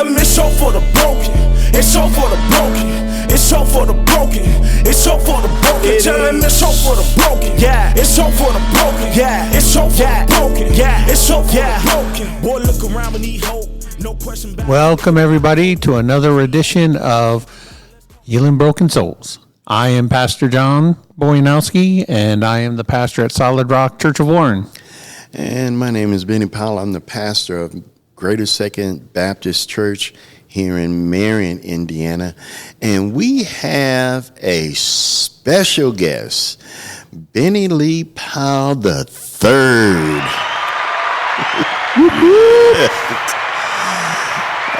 them it's so for the broken. It's so for the broken. It's so for the broken. It's so for the broken. Tell them it's so for the broken. Yeah. It's so for the broken. Yeah. It's so for the broken. Yeah. It's so for the broken. Boy, look around and need hope. No question back. Welcome everybody to another edition of Healing Broken Souls. I am Pastor John Boyanowski, and I am the pastor at Solid Rock Church of Warren. And my name is Benny Powell. I'm the pastor of Greater Second Baptist Church here in Marion, Indiana. And we have a special guest, Benny Lee Powell the Third.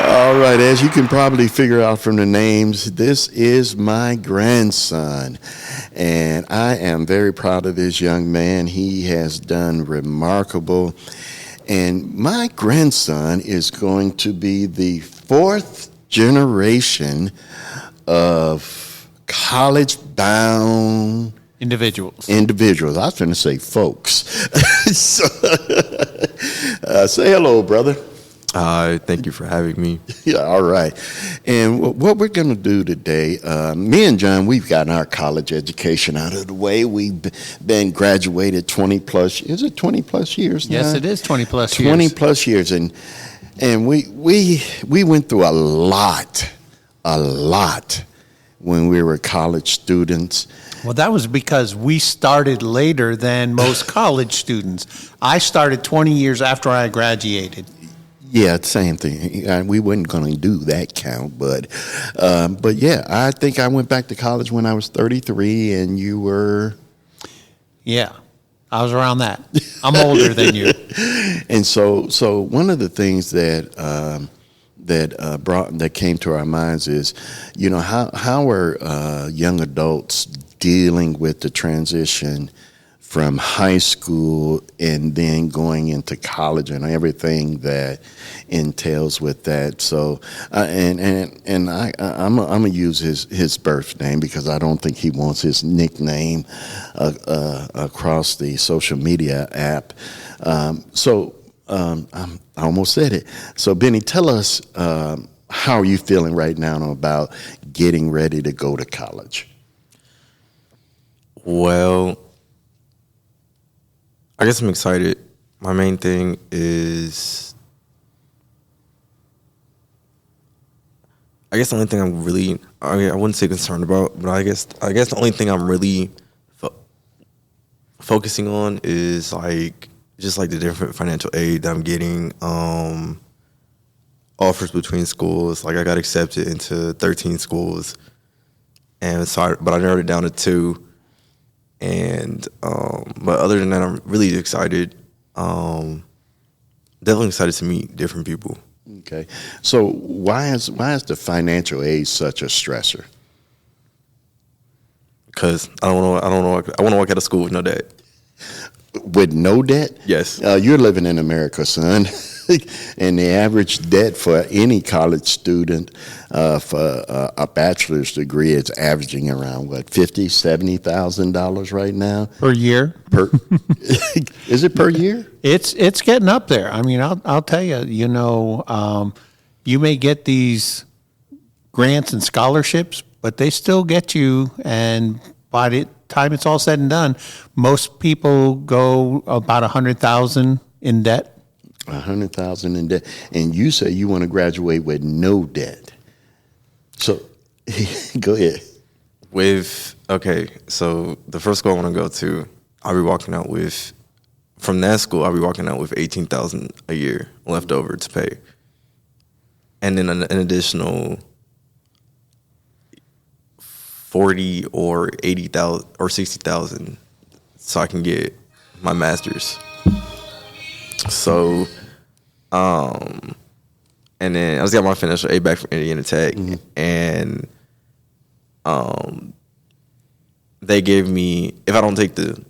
All right, as you can probably figure out from the names, this is my grandson. And I am very proud of this young man. He has done remarkable. And my grandson is going to be the fourth generation of college-bound individuals. I was going to say folks. So, say hello, brother. Thank you for having me. Yeah, all right. And what we're going to do today, me and John, we've gotten our college education out of the way. We've been graduated 20 plus, is it 20 plus years now? Yes, it is 20 plus years. 20 plus years. And we went through a lot when we were college students. Well, that was because we started later than most college students. I started 20 years after I graduated. Yeah, same thing. We weren't going to do that count, but yeah, I think I went back to college when I was 33, and you were. Yeah, I was around that. I'm older than you. And so one of the things that came to our minds is, you know, how are young adults dealing with the transition from high school and then going into college and everything that entails with that. So, I'm gonna use his birth name because I don't think he wants his nickname across the social media app. I almost said it. So, Benny, tell us how are you feeling right now about getting ready to go to college? Well, I guess I'm excited. My main thing is, I guess the only thing I'm really, I wouldn't say concerned about, but I guess the only thing I'm really focusing on is just the different financial aid that I'm getting, offers between schools. I got accepted into 13 schools, and but I narrowed it down to 2. And but other than that, I'm really excited. Definitely excited to meet different people. Okay, so why is the financial aid such a stressor? Because I want to walk out of school with no debt. With no debt? Yes. You're living in America, son. And the average debt for any college student for a bachelor's degree is averaging around $50,000-$70,000 right now Per year. Is it per year? It's getting up there. I mean, I'll tell you. You know, you may get these grants and scholarships, but they still get you. And by the time it's all said and done, most people go about $100,000 in debt. $100,000 in debt, and you say you want to graduate with no debt. So, go ahead. So the first school I want to go to, I'll be walking out with $18,000 a year left over to pay, and then an additional $40,000 or $80,000 or $60,000, so I can get my master's. So, and then I just got my financial aid back from Indiana Tech, and they gave me, if I don't take the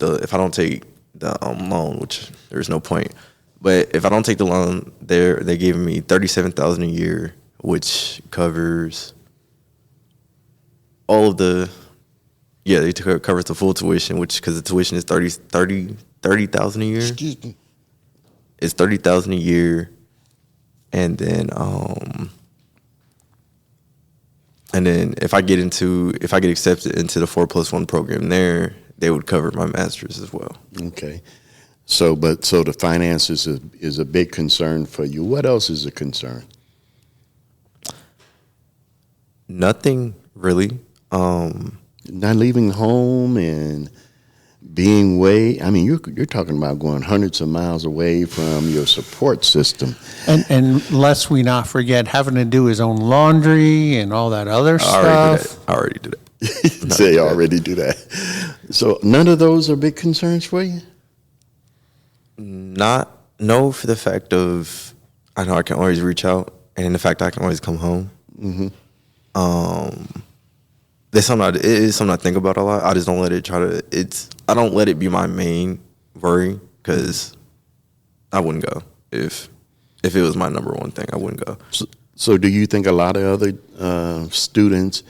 loan, which there's no point, but if I don't take the loan, they gave me $37,000 a year, which covers all of the, they covers the full tuition, which, because the tuition is $30,000 a year. Excuse me. It's $30,000 a year, and then And then if I get accepted into the 4+1 program there, they would cover my master's as well. Okay. So the finances is a big concern for you. What else is a concern? Nothing really. Not leaving home and being you're talking about going hundreds of miles away from your support system. And lest we not forget having to do his own laundry and all that other stuff. I already do that. They already do that. So none of those are big concerns for you? No, for the fact of I know I can always reach out, and the fact I can always come home. Mm-hmm. It is something I think about a lot. I just don't let it I don't let it be my main worry, because I wouldn't go if it was my number one thing. I wouldn't go. So do you think a lot of other students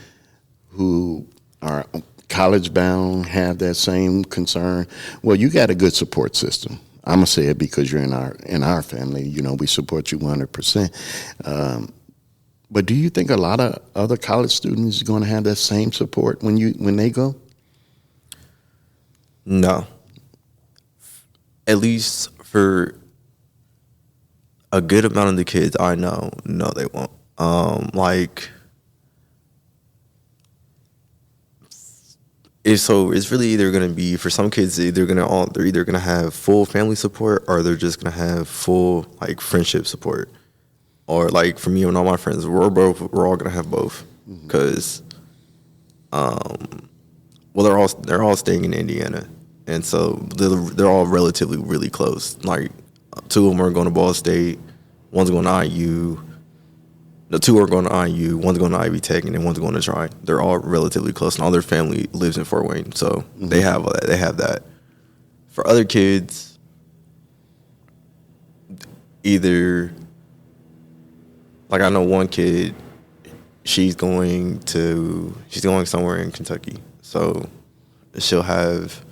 who are college bound have that same concern? Well, you got a good support system. I'm gonna say it because you're in our family. You know, we support you 100%. But do you think a lot of other college students are going to have that same support when they go? No. At least for a good amount of the kids I know, no, they won't. It's really either going to be, for some kids, they're either going to have full family support, or they're just going to have full like friendship support. Or like for me and all my friends, we're all going to have both, because they're all staying in Indiana, and so they're all relatively really close. Like 2 of them are going to Ball State, one's going to IU. The 2 are going to IU, one's going to Ivy Tech, and then one's going to Tri. They're all relatively close, and all their family lives in Fort Wayne, so they have that. They have that. For other kids, either, like I know one kid, she's going somewhere in Kentucky, so she'll have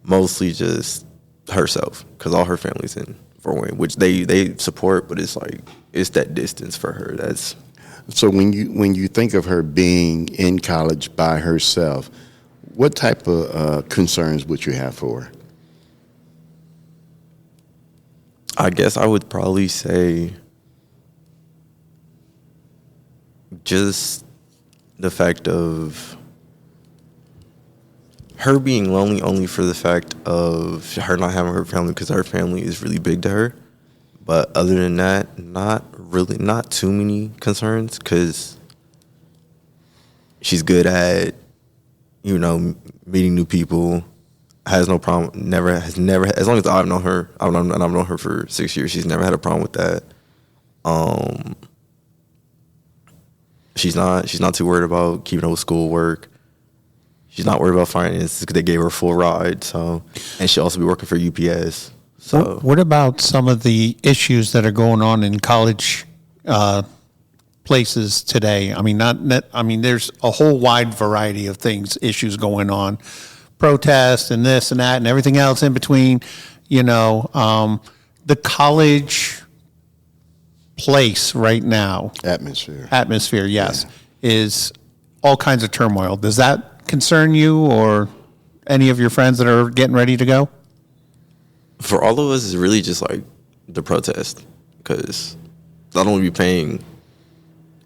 mostly just herself, because all her family's in Fort Wayne, which they support, but it's like it's that distance for her. That's so when you think of her being in college by herself, what type of concerns would you have for her? I guess I would probably say just the fact of her being lonely, only for the fact of her not having her family, because her family is really big to her. But other than that, not too many concerns, because she's good at, meeting new people, has no problem, has never, as long as I've known her, and I've known her for 6 years, she's never had a problem with that. She's not too worried about keeping up with schoolwork. She's not worried about finances, because they gave her a full ride. So, and she'll also be working for UPS. So, what about some of the issues that are going on in college places today? I mean, there's a whole wide variety of issues going on, protests and this and that and everything else in between. The college place right now, atmosphere, yes, is all kinds of turmoil. Does that concern you or any of your friends that are getting ready to go? For all of us, it's really just like the protest, because I don't want to be paying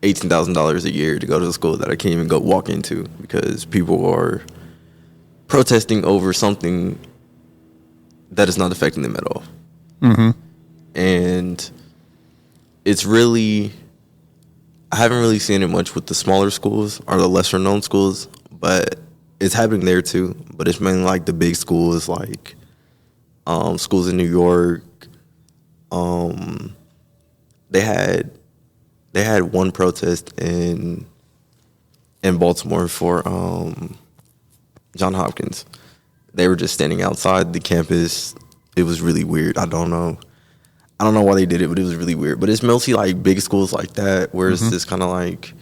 $18,000 a year to go to a school that I can't even go walk into, because people are protesting over something that is not affecting them at all. Mm-hmm. And it's really, I haven't really seen it much with the smaller schools or the lesser known schools, but it's happening there too. But it's mainly like the big schools, like schools in New York. They had one protest in Baltimore for Johns Hopkins. They were just standing outside the campus. It was really weird. I don't know why they did it, but it was really weird. But it's mostly like big schools like that, where it's just kind of like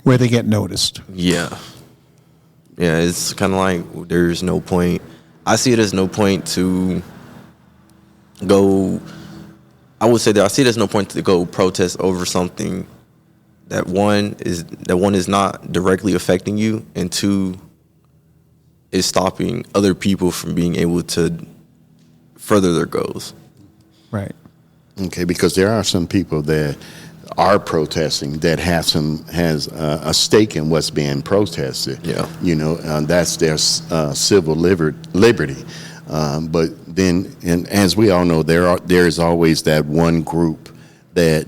where they get noticed. Yeah, it's kind of like there's no point. I see it as no point to go. I would say that I see it as no point to go protest over something that one is not directly affecting you, and two is stopping other people from being able to further their goals. Right. Okay, because there are some people that are protesting that has a stake in what's being protested. Yeah. That's their civil liberty. But then, and as we all know, there is always that one group that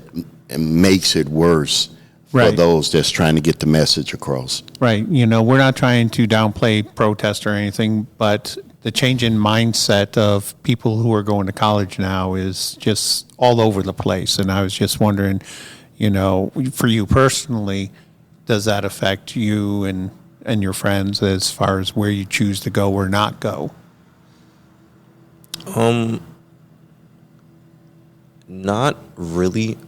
makes it worse for Right. those that's trying to get the message across. Right. We're not trying to downplay protest or anything, but the change in mindset of people who are going to college now is just all over the place. And I was just wondering, for you personally, does that affect you and your friends as far as where you choose to go or not go? Not really.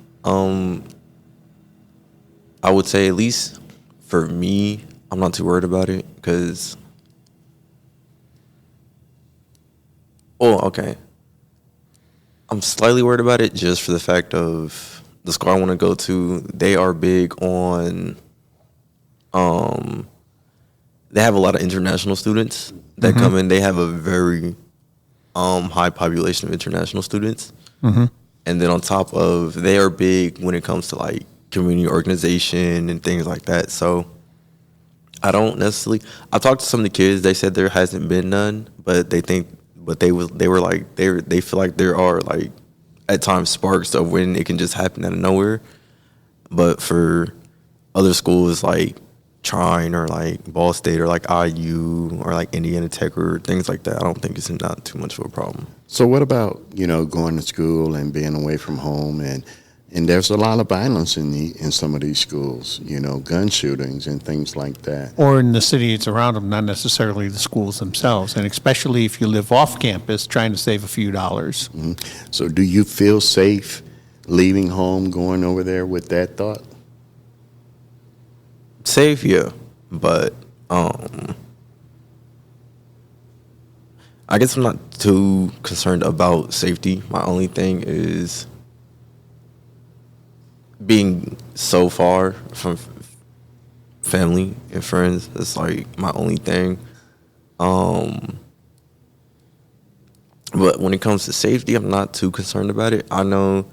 I would say, at least for me, I'm not too worried about it because, okay. I'm slightly worried about it just for the fact of the school I want to go to. They are big on, they have a lot of international students that come in. They have a very high population of international students. Mm-hmm. And then on top of, they are big when it comes to like community organization and things like that. So I don't necessarily. I talked to some of the kids. They said there hasn't been none, but they feel like there are like at times sparks of when it can just happen out of nowhere. But for other schools like Trine or like Ball State or like IU or like Indiana Tech or things like that, I don't think it's not too much of a problem. So what about, going to school and being away from home, and there's a lot of violence in some of these schools, gun shootings and things like that. Or in the city it's around them, not necessarily the schools themselves. And especially if you live off campus trying to save a few dollars. Mm-hmm. So do you feel safe leaving home, going over there with that thought? Safe, yeah, but I guess I'm not too concerned about safety. My only thing is being so far from family and friends. That's like my only thing. But when it comes to safety, I'm not too concerned about it. I know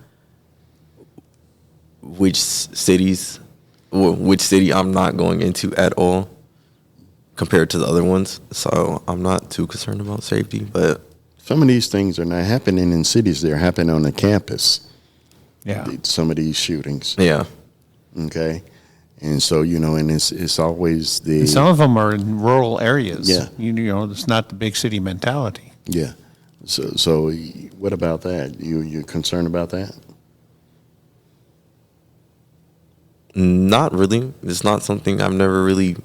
which city I'm not going into at all compared to the other ones. So I'm not too concerned about safety. But some of these things are not happening in cities. They're happening on the campus. Yeah. Some of these shootings. yeah, Okay. And so, and it's always the... And some of them are in rural areas. Yeah. It's not the big city mentality. Yeah. So what about that? You're concerned about that? not really. It's not something I've never really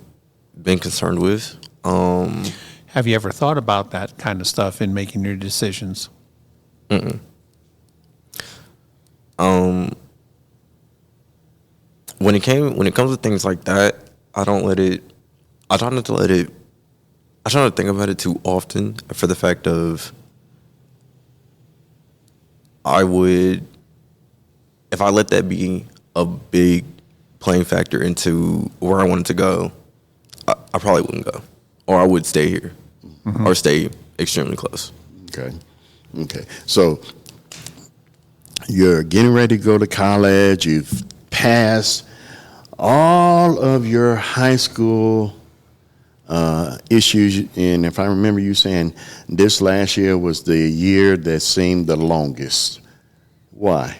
been concerned with. Have you ever thought about that kind of stuff in making your decisions? When it comes to things like that, I try not to think about it too often, for the fact of if I let that be a big playing factor into where I wanted to go, I probably wouldn't go, or I would stay here, or stay extremely close. Okay. So you're getting ready to go to college. You've passed all of your high school issues, and if I remember you saying this last year was the year that seemed the longest. Why?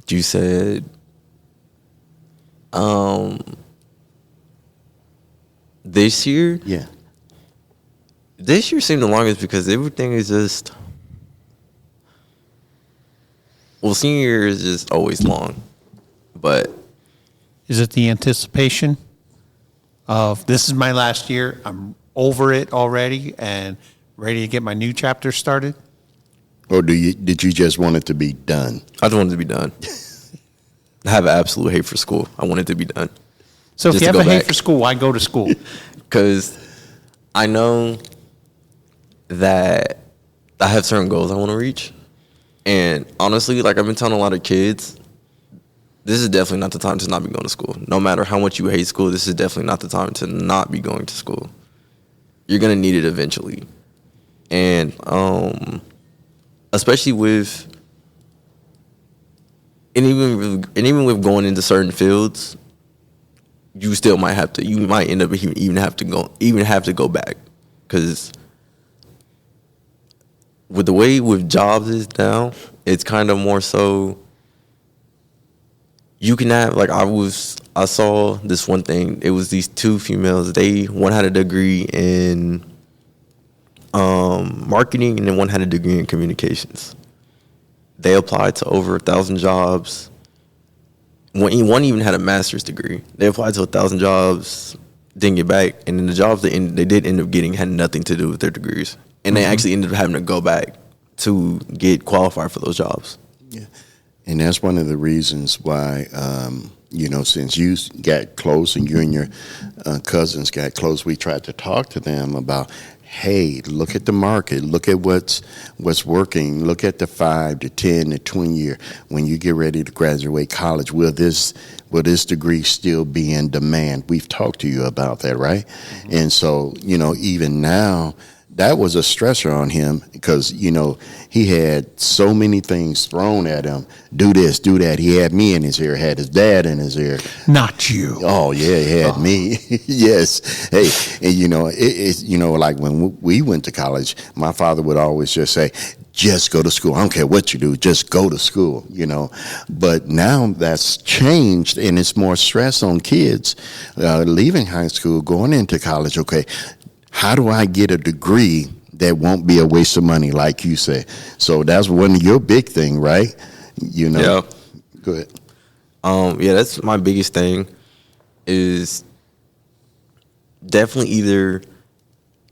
You said this year? Yeah. This year seemed the longest because everything is just... Well, senior year is just always long, but... Is it the anticipation of this is my last year, I'm over it already and ready to get my new chapter started? Or did you just want it to be done? I just wanted to be done. I have an absolute hate for school. I want it to be done. So if Just you to have a go hate back. for school, why go to school? Because I know that I have certain goals I want to reach, And honestly, like I've been telling a lot of kids, this is definitely not the time to not be going to school. No matter how much you hate school, this is definitely not the time to not be going to school. You're gonna need it eventually, and especially with, and even with going into certain fields, you still might have to. You might end up even have to go back, because with the way with jobs is now, it's kind of more so. You can have, like, I saw this one thing. It was these two females. One had a degree in marketing, and then one had a degree in communications. They applied to over 1,000 jobs. One even had a master's degree. They applied to 1,000 jobs, didn't get back, and then the jobs they did end up getting had nothing to do with their degrees, and they actually ended up having to go back to get qualified for those jobs. Yeah. And that's one of the reasons why, since you got close and you and your cousins got close, we tried to talk to them about, hey, look at the market, look at what's working, look at the 5 to 10 to 20 year. When you get ready to graduate college, will this degree still be in demand? We've talked to you about that, right? Mm-hmm. And so, even now, that was a stressor on him because, he had so many things thrown at him. Do this, do that. He had me in his ear, had his dad in his ear. Not you. Oh, yeah, he had me. Yes. Hey, and, it's like when we went to college, my father would always just say, just go to school. I don't care what you do, just go to school, But now that's changed, and it's more stress on kids leaving high school, going into college. Okay, how do I get a degree that won't be a waste of money, like you said? So that's one of your big thing, right? Yeah. Go ahead. Yeah, that's my biggest thing is definitely either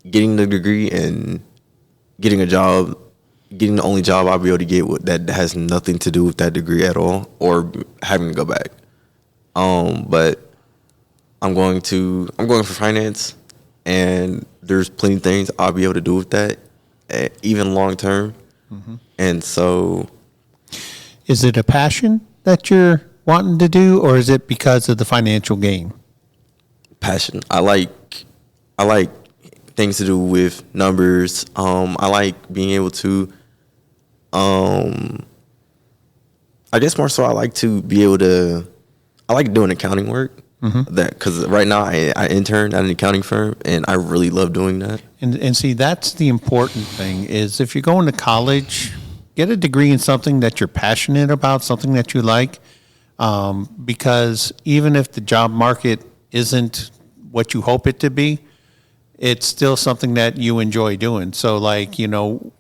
getting the degree and getting a job, getting the only job I'll be able to get that has nothing to do with that degree at all, or having to go back. But I'm going for finance, and there's plenty of things I'll be able to do with that, even long term. Mm-hmm. And so, is it a passion that you're wanting to do, or is it because of the financial gain? Passion. I like things to do with numbers. I like being able to, I guess more so I like to be able to, I like doing accounting work. Mm-hmm. That because right now I intern at an accounting firm, and I really love doing that. And see, that's the important thing is if you're going to college, get a degree in something that you're passionate about, something that you like, because even if the job market isn't what you hope it to be, it's still something that you enjoy doing. So like,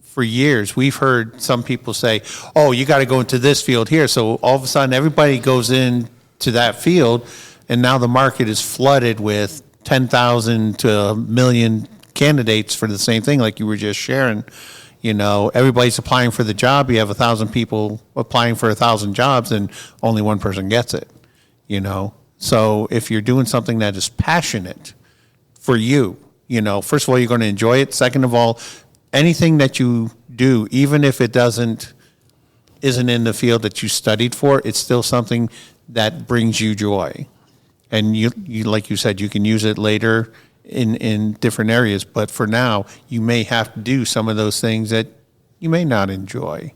for years, we've heard some people say, oh, you got to go into this field here. So all of a sudden, everybody goes into that field, and now the market is flooded with 10,000 to 1 million candidates for the same thing, like you were just sharing. Everybody's applying for the job. You have 1,000 people applying for 1,000 jobs, and only one person gets it. So if you're doing something that is passionate for you, first of all, you're going to enjoy it. Second of all, anything that you do, even if it isn't in the field that you studied for, it's still something that brings you joy. And you like you said, you can use it later in different areas. But for now, you may have to do some of those things that you may not enjoy.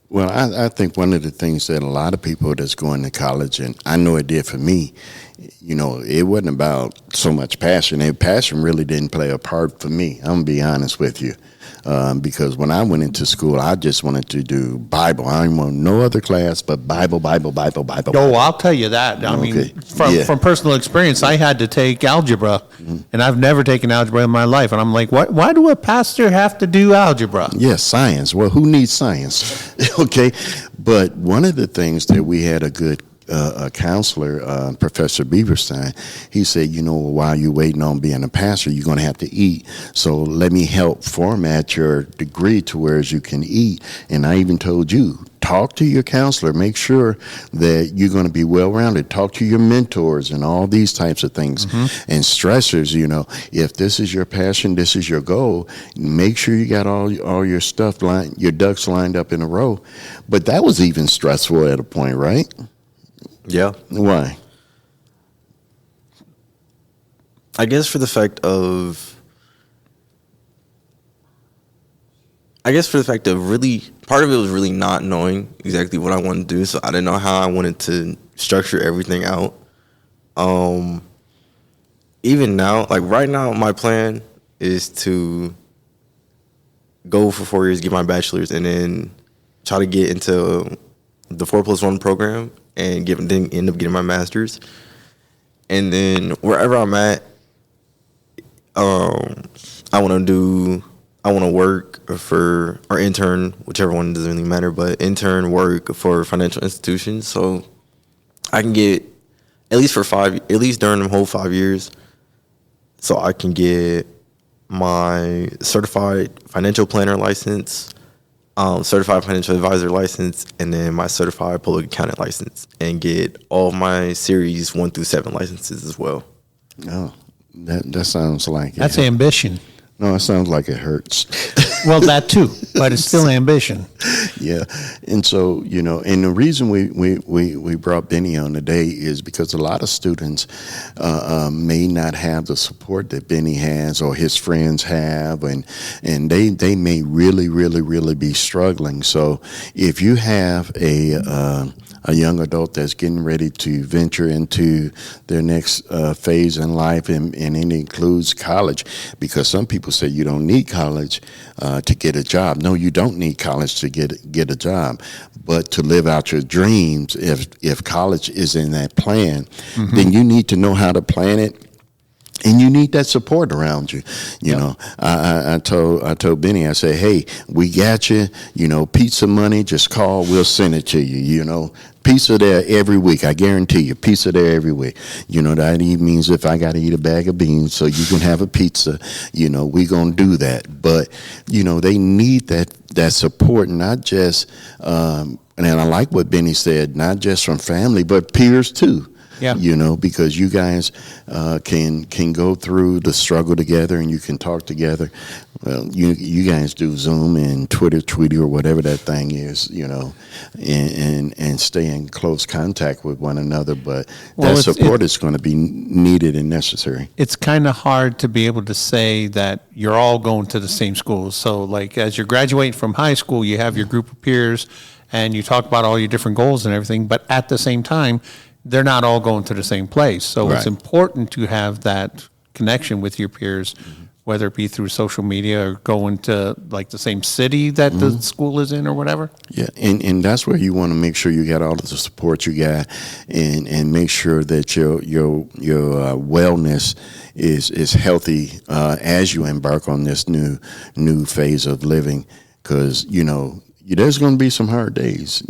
Well, I think one of the things that a lot of people that's going to college, and I know it did for me, it wasn't about so much passion. Passion really didn't play a part for me. I'm going to be honest with you. Because when I went into school, I just wanted to do Bible. I didn't want no other class but Bible. Oh, I'll tell you that. I mean, from personal experience, I had to take algebra, and I've never taken algebra in my life. And I'm like, why do a pastor have to do algebra? Yes, science. Well, who needs science? Okay. But one of the things that we had a good a counselor, Professor Beaverstein. He said, while you're waiting on being a pastor, you're going to have to eat. So let me help format your degree to where you can eat. And I even told you, talk to your counselor. Make sure that you're going to be well-rounded. Talk to your mentors and all these types of things. And stressors, if this is your passion, this is your goal, make sure you got all your stuff your ducks lined up in a row. But that was even stressful at a point, right? Yeah. Why? I guess for the fact of really, part of it was really not knowing exactly what I wanted to do. So I didn't know how I wanted to structure everything out. Even now, like right now, my plan is to go for 4 years, get my bachelor's, and then try to get into the 4+1 program and then end up getting my master's. And then wherever I'm at, I want to work for, or intern, whichever one, doesn't really matter, but intern work for financial institutions. So I can get, at least during the whole 5 years, so I can get my certified financial planner license, certified financial advisor license, and then my certified public accountant license, and get all of my series 1 through 7 licenses as well. Oh, that sounds like That's ambition. No, it sounds like it hurts. Well, that too, but it's still ambition. Yeah. And so, and the reason we brought Benny on today is because a lot of students may not have the support that Benny has or his friends have, and they may really, really, really be struggling. So if you have a young adult that's getting ready to venture into their next phase in life, and it includes college, because some people say you don't need college to get a job. No, you don't need college to get a job, but to live out your dreams, if college is in that plan, then you need to know how to plan it. And you need that support around you. I told Benny, I said, hey, we got you, pizza money, just call, we'll send it to you, Pizza there every week, I guarantee you, pizza there every week. That even means if I got to eat a bag of beans so you can have a pizza, we going to do that. But, they need that support, not just, and I like what Benny said, not just from family, but peers too. Yeah. Because you guys can go through the struggle together, and you can talk together. Well, you guys do Zoom and Tweety or whatever that thing is, and stay in close contact with one another. But that support is going to be needed and necessary. It's kind of hard to be able to say that you're all going to the same schools. So, like, as you're graduating from high school, you have your group of peers, and you talk about all your different goals and everything. But at the same time, they're not all going to the same place. So It's important to have that connection with your peers, whether it be through social media or going to like the same city that the school is in or whatever. Yeah, and that's where you want to make sure you got all of the support you got, and make sure that your wellness is healthy as you embark on this new phase of living, because there's going to be some hard days,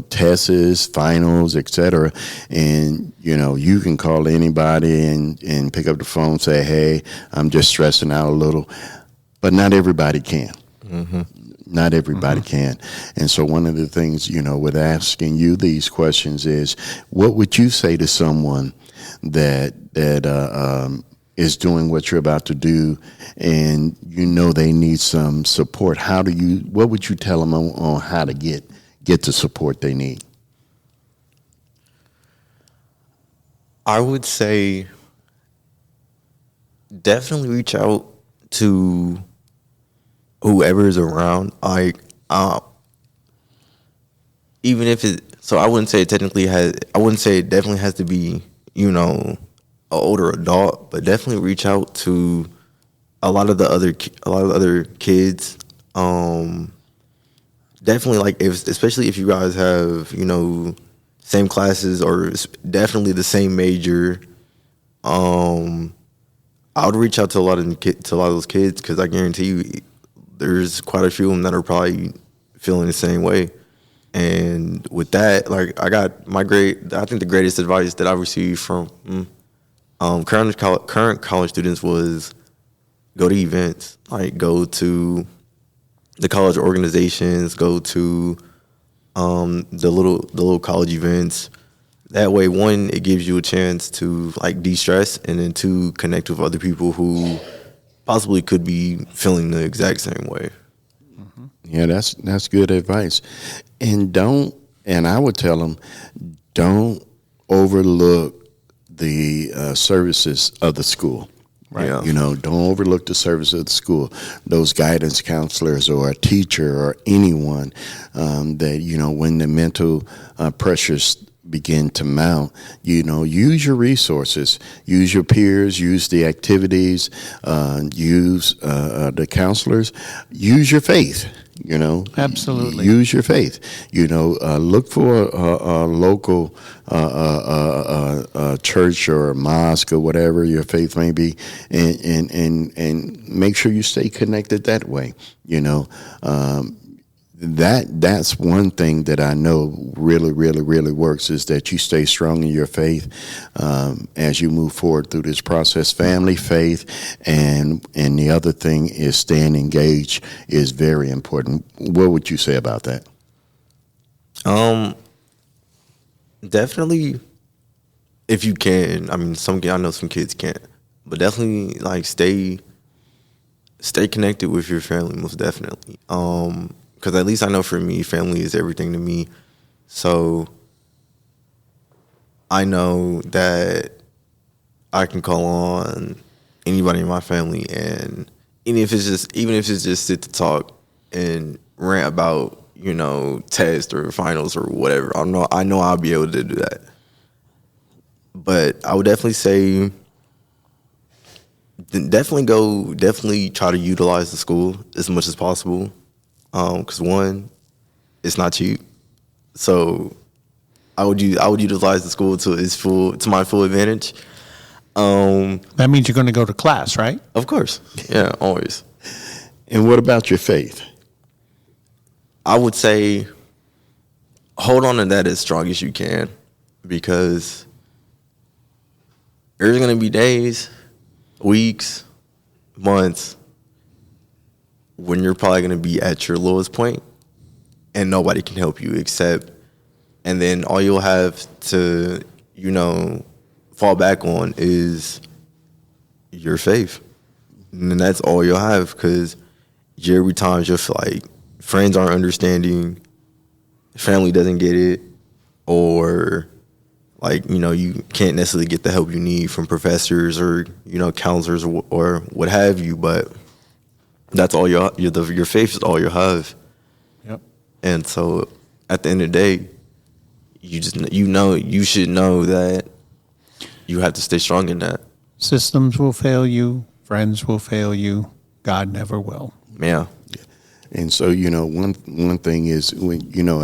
tests, finals, etc. And, you can call anybody and pick up the phone and say, hey, I'm just stressing out a little. But not everybody can. Not everybody can. And so one of the things, with asking you these questions is, what would you say to someone that is doing what you're about to do, and they need some support? What would you tell them on how to get the support they need? I would say definitely reach out to whoever is around. Even if I wouldn't say it definitely has to be, an older adult, but definitely reach out to a lot of the other kids. Definitely, especially if you guys have, same classes or definitely the same major. I would reach out to a lot of those kids, because I guarantee you, there's quite a few of them that are probably feeling the same way. And with that, like I got I think the greatest advice that I received from current college students was go to events, like go to the college organizations, go to the little college events. That way, one, it gives you a chance to like de-stress, and then two, connect with other people who possibly could be feeling the exact same way. Yeah, that's good advice. And I would tell them, don't overlook the services of the school. Right. Yeah. You know, don't overlook the service of the school. Those guidance counselors or a teacher or anyone that, you know, when the mental pressures begin to mount, you know, use your resources, use your peers, use the activities, use the counselors, use your faith. You know, Absolutely. Use your faith. You know, look for a local church or a mosque or whatever your faith may be, and make sure you stay connected that way. You know, that's one thing that I know really works, is that you stay strong in your faith as you move forward through this process. Family, faith, and the other thing is staying engaged is very important. What would you say about that? Definitely, if you can. I mean, I know some kids can't, but definitely like stay connected with your family, most definitely. Because at least I know for me, family is everything to me. So I know that I can call on anybody in my family, and even if it's just sit to talk and rant about, you know, tests or finals or whatever. I know I'll be able to do that. But I would definitely say, definitely try to utilize the school as much as possible. Because one, it's not cheap, so I would utilize the school to my full advantage. That means you're going to go to class, right? Of course, yeah, always. And what about your faith? I would say hold on to that as strong as you can, because there's going to be days, weeks, months when you're probably going to be at your lowest point and nobody can help you and then all you'll have to, you know, fall back on is your faith. And that's all you'll have, because every time you'll feel like friends aren't understanding, family doesn't get it, or like, you know, you can't necessarily get the help you need from professors or, you know, counselors or what have you, but that's all your faith is all you have. Yep. And so at the end of the day, you should know that you have to stay strong in that. Systems will fail you. Friends will fail you. God never will. Yeah. And so, you know, one thing is, when, you know,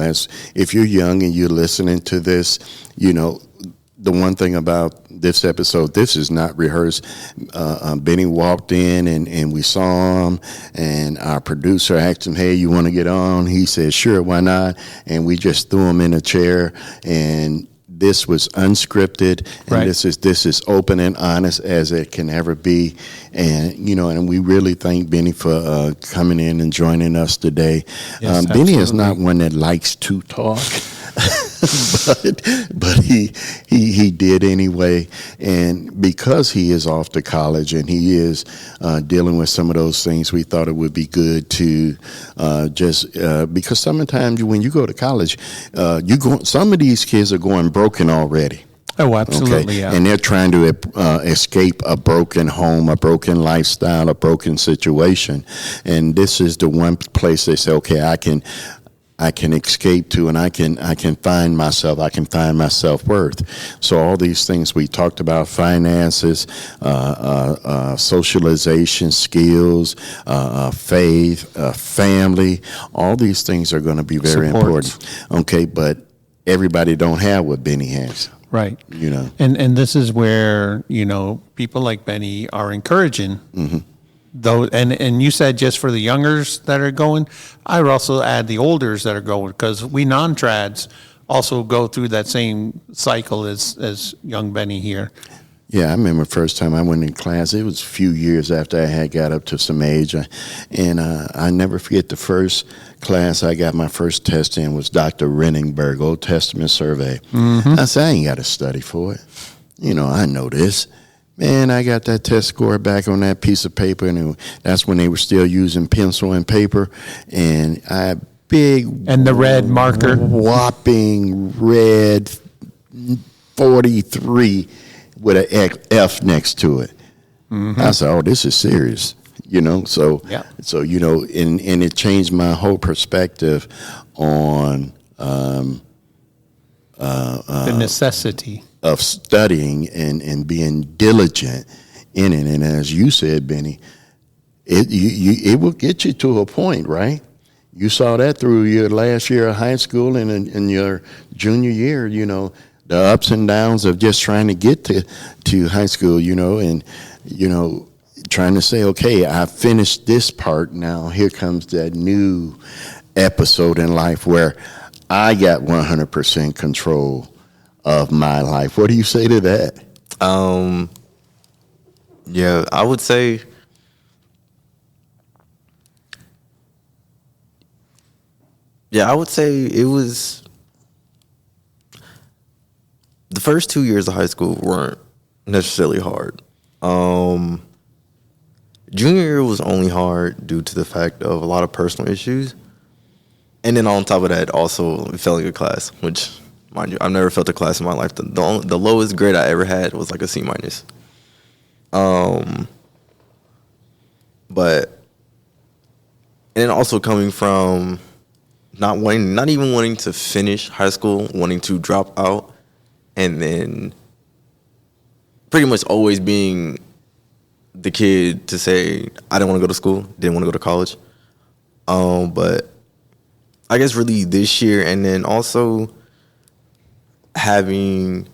if you're young and you're listening to this, you know, the one thing about this episode, this is not rehearsed. Benny walked in and we saw him, and our producer asked him, "Hey, you want to get on?" He said, "Sure, why not?" And we just threw him in a chair, and this was unscripted, and right. this is open and honest as it can ever be. And, you know, and we really thank Benny for coming in and joining us today. Yes, Benny is not one that likes to talk. but he did anyway, and because he is off to college and he is dealing with some of those things, we thought it would be good to because sometimes when you go to college, some of these kids are going broken already. Oh, absolutely, okay? yeah. And they're trying to escape a broken home, a broken lifestyle, a broken situation, and this is the one place they say, okay, I can escape to, and I can find myself. I can find my self-worth. So all these things we talked about: finances, socialization, skills, faith, family. All these things are going to be very important. Okay, but everybody don't have what Benny has. Right. You know. And this is where, you know, people like Benny are encouraging Though, and you said just for the youngers that are going, I would also add the olders that are going, because we non-trads also go through that same cycle as young Benny here. Yeah, I remember the first time I went in class, it was a few years after I had got up to some age. I never forget the first class I got my first test in was Dr. Renningberg, Old Testament Survey. I said, I ain't got to study for it. I know this. Man, I got that test score back on that piece of paper, and that's when they were still using pencil and paper. And I big And the red marker. whopping red 43 with an F next to it. I said, oh, this is serious. So Yeah. so and it changed my whole perspective on The necessity. of studying and being diligent in it. And as you said, Benny, it will get you to a point, right? You saw that through your last year of high school and in your junior year, the ups and downs of just trying to get to high school, and, trying to say, okay, I finished this part. Now here comes that new episode in life where I got 100% control of my life. What do you say to that? Yeah, I would say it was the first 2 years of high school weren't necessarily hard. Junior year was only hard due to the fact of a lot of personal issues. And then on top of that, also failing a class, which, mind you, I've never failed a class in my life. The lowest grade I ever had was like a C-. But, and then also coming from not even wanting to finish high school, wanting to drop out, and then pretty much always being the kid to say, I didn't want to go to school, didn't want to go to college. But I guess really this year, and then also having,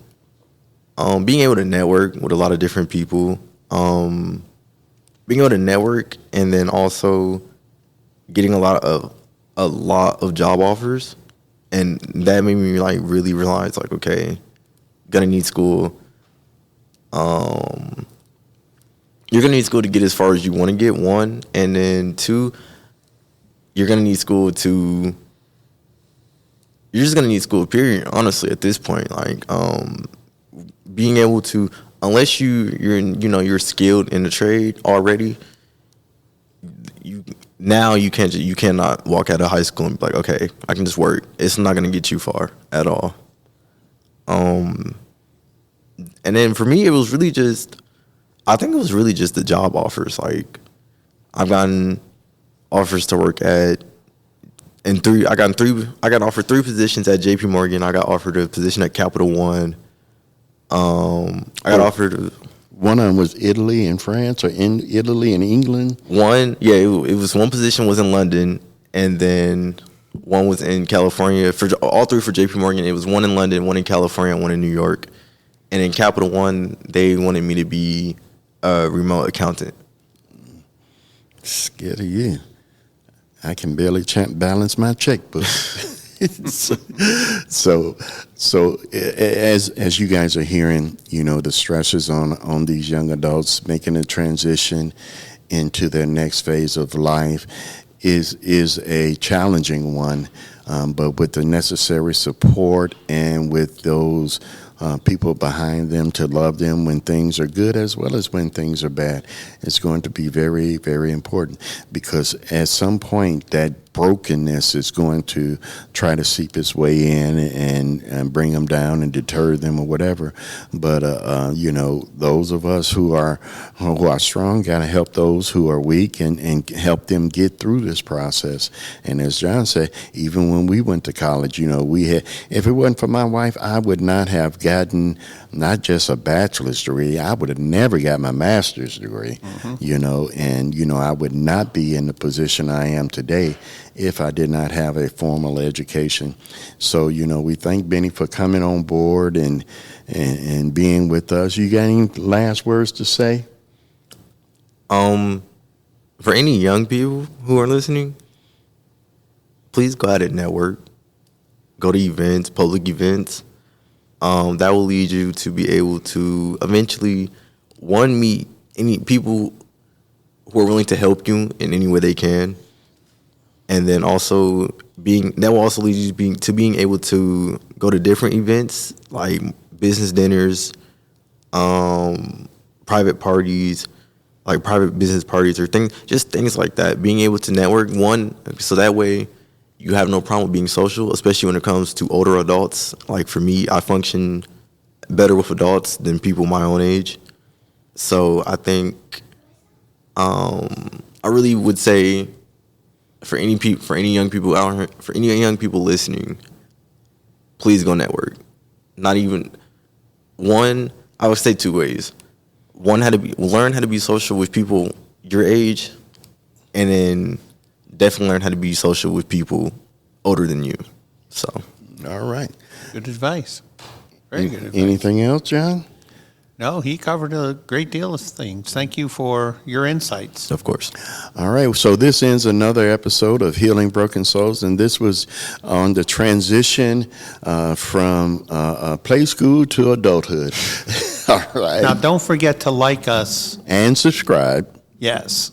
being able to network with a lot of different people, being able to network, and then also getting a lot of job offers, and that made me like really realize like, okay, gonna need school. You're gonna need school to get as far as you want to get, one, and then two, you're gonna need school to. You're just gonna need school, period. Honestly, at this point, like being able to, unless you're skilled in the trade already, you cannot walk out of high school and be like, okay, I can just work. It's not gonna get you far at all. And then for me, I think it was really just the job offers. Like, I've gotten offers to work at, I got offered 3 positions at JP Morgan. I got offered a position at Capital One. I got offered. One of them was Italy and France, or in Italy and England. It was one position was in London, and then one was in California. For all 3 for JP Morgan, it was one in London, one in California, and one in New York. And in Capital One, they wanted me to be a remote accountant. Scared of you. I can barely balance my checkbook. so as you guys are hearing, the stresses on these young adults making a transition into their next phase of life is a challenging one, but with the necessary support and with those people behind them to love them when things are good as well as when things are bad, it's going to be very, very important, because at some point that brokenness is going to try to seep its way in and bring them down and deter them or whatever. But those of us who are strong got to help those who are weak and help them get through this process. And as John said, even when we went to college, if it wasn't for my wife, I would not have gotten not just a bachelor's degree, I would have never got my master's degree. And I would not be in the position I am today if I did not have a formal education. So, we thank Benny for coming on board and being with us. You got any last words to say? for any young people who are listening, please go out and network. Go to events, public events. That will lead you to be able to eventually, one, meet any people who are willing to help you in any way they can, and then also that will also lead you to being able to go to different events like business dinners, private parties, like private business parties or things like that. Being able to network, one, so that way you have no problem with being social, especially when it comes to older adults. Like for me, I function better with adults than people my own age. So I think I really would say for any young people out here, for any young people listening, please go network. Not even one. I would say two ways. One, learn how to be social with people your age, and then definitely learn how to be social with people older than you. So, All right. Good advice. Very good advice. Anything else, John? No, he covered a great deal of things. Thank you for your insights. of course. All right. So this ends another episode of Healing Broken Souls, and this was on the transition from play school to adulthood. All right. Now, don't forget to like us. And subscribe. Yes.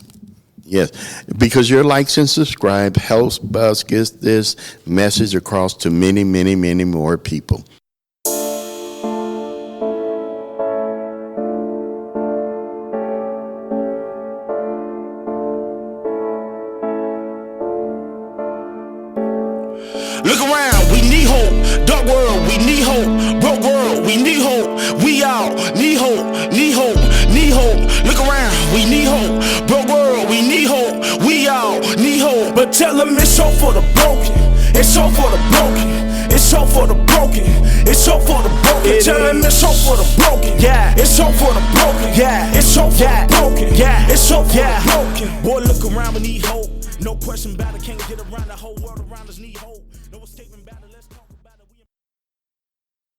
Yes, because your likes and subscribe helps us get this message across to many, many, many more people. Look around, we need hope. Dark world, we need hope. Broke world, we need hope. We all need hope, need hope, need hope. Look around, we need hope. Broke world, we need hope. We all need hope. But tell them it's hope for the broken. It's hope for the broken. It's hope for the broken. It's hope for the broken. Tell them it's hope for the broken. Yeah, it's hope for the broken. Yeah, it's hope for the broken. Yeah, it's hope for the broken. Boy, look around, we need hope. No question about it, can't get around. The whole world around us need hope. No escaping battle, let's go.